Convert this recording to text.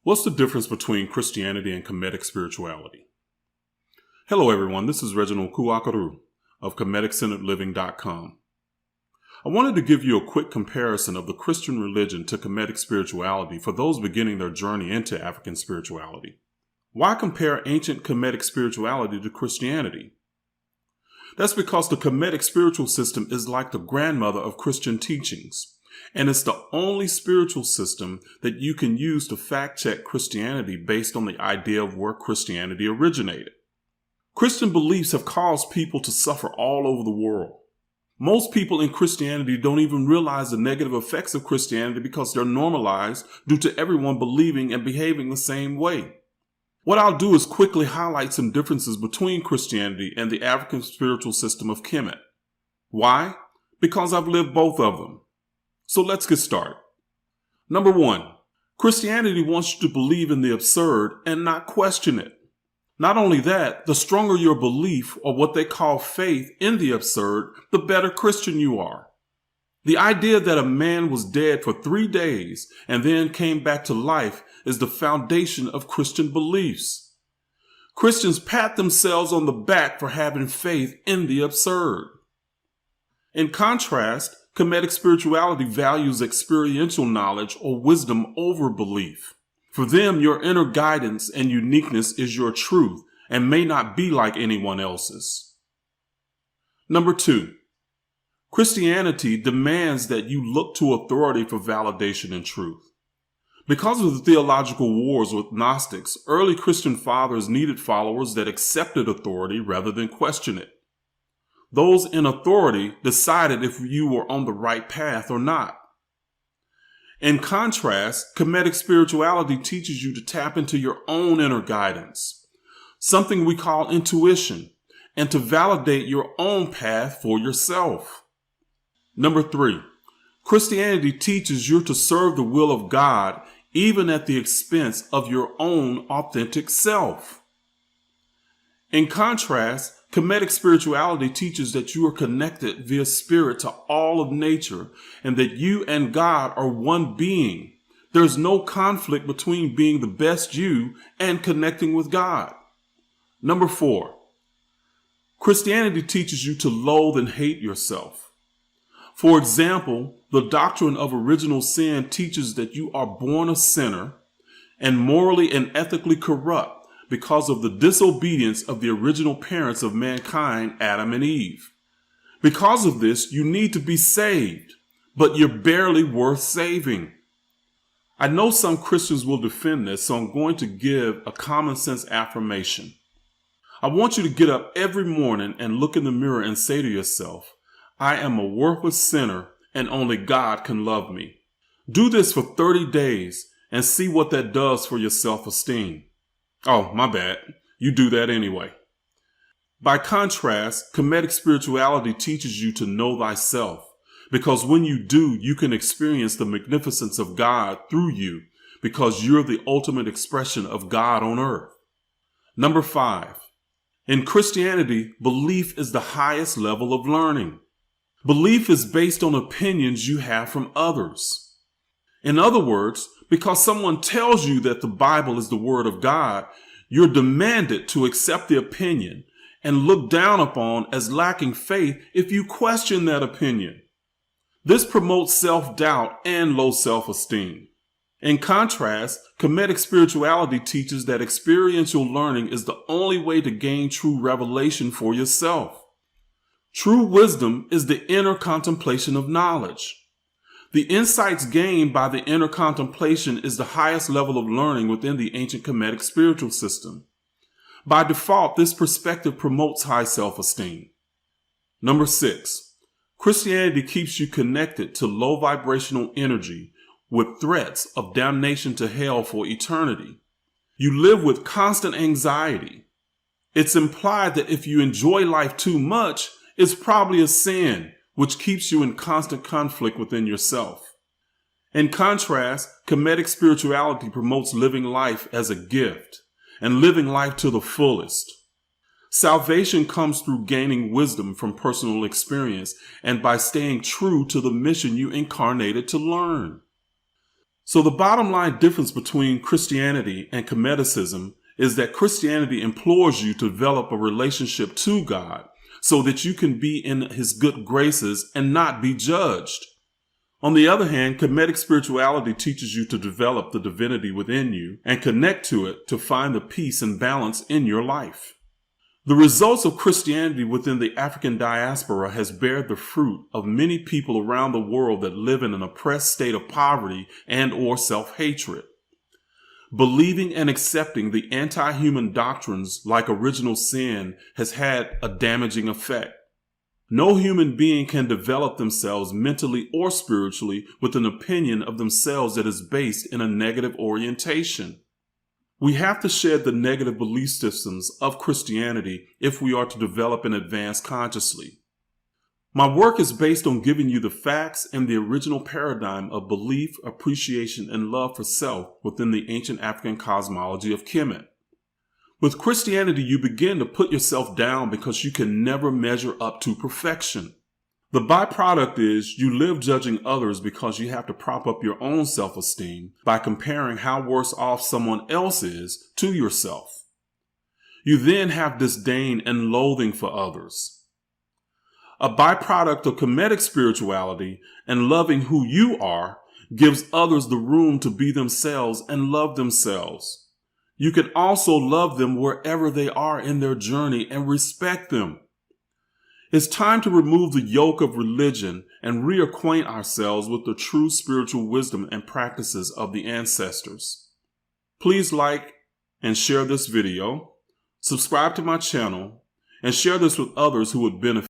What's the difference between Christianity and Kemetic spirituality? Hello everyone, this is Reginald Kuakaru of KemeticCenteredLiving.com. I wanted to give you a quick comparison of the Christian religion to Kemetic spirituality for those beginning their journey into African spirituality. Why compare ancient Kemetic spirituality to Christianity? That's because the Kemetic spiritual system is like the grandmother of Christian teachings. And it's the only spiritual system that you can use to fact-check Christianity based on the idea of where Christianity originated. Christian beliefs have caused people to suffer all over the world. Most people in Christianity don't even realize the negative effects of Christianity because they're normalized due to everyone believing and behaving the same way. What I'll do is quickly highlight some differences between Christianity and the African spiritual system of Kemet. Why? Because I've lived both of them. So let's get started. Number 1, Christianity wants you to believe in the absurd and not question it. Not only that, the stronger your belief or what they call faith in the absurd, the better Christian you are. The idea that a man was dead for 3 days and then came back to life is the foundation of Christian beliefs. Christians pat themselves on the back for having faith in the absurd. In contrast, Kemetic spirituality values experiential knowledge or wisdom over belief. For them, your inner guidance and uniqueness is your truth and may not be like anyone else's. Number 2, Christianity demands that you look to authority for validation and truth. Because of the theological wars with Gnostics, early Christian fathers needed followers that accepted authority rather than question it. Those in authority decided if you were on the right path or not. In contrast, Kemetic spirituality teaches you to tap into your own inner guidance, something we call intuition, and to validate your own path for yourself. Number 3, Christianity teaches you to serve the will of God even at the expense of your own authentic self. In contrast, Kemetic spirituality teaches that you are connected via spirit to all of nature and that you and God are one being. There's no conflict between being the best you and connecting with God. Number 4, Christianity teaches you to loathe and hate yourself. For example, the doctrine of original sin teaches that you are born a sinner and morally and ethically corrupt because of the disobedience of the original parents of mankind, Adam and Eve. Because of this, you need to be saved, but you're barely worth saving. I know some Christians will defend this, so I'm going to give a common sense affirmation. I want you to get up every morning and look in the mirror and say to yourself, I am a worthless sinner and only God can love me. Do this for 30 days and see what that does for your self-esteem. Oh, my bad. You do that anyway. By contrast, Kemetic spirituality teaches you to know thyself, because when you do, you can experience the magnificence of God through you, because you're the ultimate expression of God on earth. Number 5, in Christianity, belief is the highest level of learning. Belief is based on opinions you have from others. In other words, because someone tells you that the Bible is the Word of God, you're demanded to accept the opinion and look down upon as lacking faith if you question that opinion. This promotes self-doubt and low self-esteem. In contrast, Kemetic spirituality teaches that experiential learning is the only way to gain true revelation for yourself. True wisdom is the inner contemplation of knowledge. The insights gained by the inner contemplation is the highest level of learning within the ancient Kemetic spiritual system. By default, this perspective promotes high self-esteem. Number 6, Christianity keeps you connected to low vibrational energy with threats of damnation to hell for eternity. You live with constant anxiety. It's implied that if you enjoy life too much, it's probably a sin, which keeps you in constant conflict within yourself. In contrast, Kemetic spirituality promotes living life as a gift and living life to the fullest. Salvation comes through gaining wisdom from personal experience and by staying true to the mission you incarnated to learn. So the bottom line difference between Christianity and Kemeticism is that Christianity implores you to develop a relationship to God so that you can be in his good graces and not be judged. On the other hand, Kemetic spirituality teaches you to develop the divinity within you and connect to it to find the peace and balance in your life. The results of Christianity within the African diaspora has bared the fruit of many people around the world that live in an oppressed state of poverty and or self-hatred. Believing and accepting the anti-human doctrines like original sin has had a damaging effect. No human being can develop themselves mentally or spiritually with an opinion of themselves that is based in a negative orientation. We have to shed the negative belief systems of Christianity if we are to develop and advance consciously. My work is based on giving you the facts and the original paradigm of belief, appreciation, and love for self within the ancient African cosmology of Kemet. With Christianity, you begin to put yourself down because you can never measure up to perfection. The byproduct is you live judging others because you have to prop up your own self-esteem by comparing how worse off someone else is to yourself. You then have disdain and loathing for others. A byproduct of Kemetic spirituality and loving who you are gives others the room to be themselves and love themselves. You can also love them wherever they are in their journey and respect them. It's time to remove the yoke of religion and reacquaint ourselves with the true spiritual wisdom and practices of the ancestors. Please like and share this video, subscribe to my channel, and share this with others who would benefit.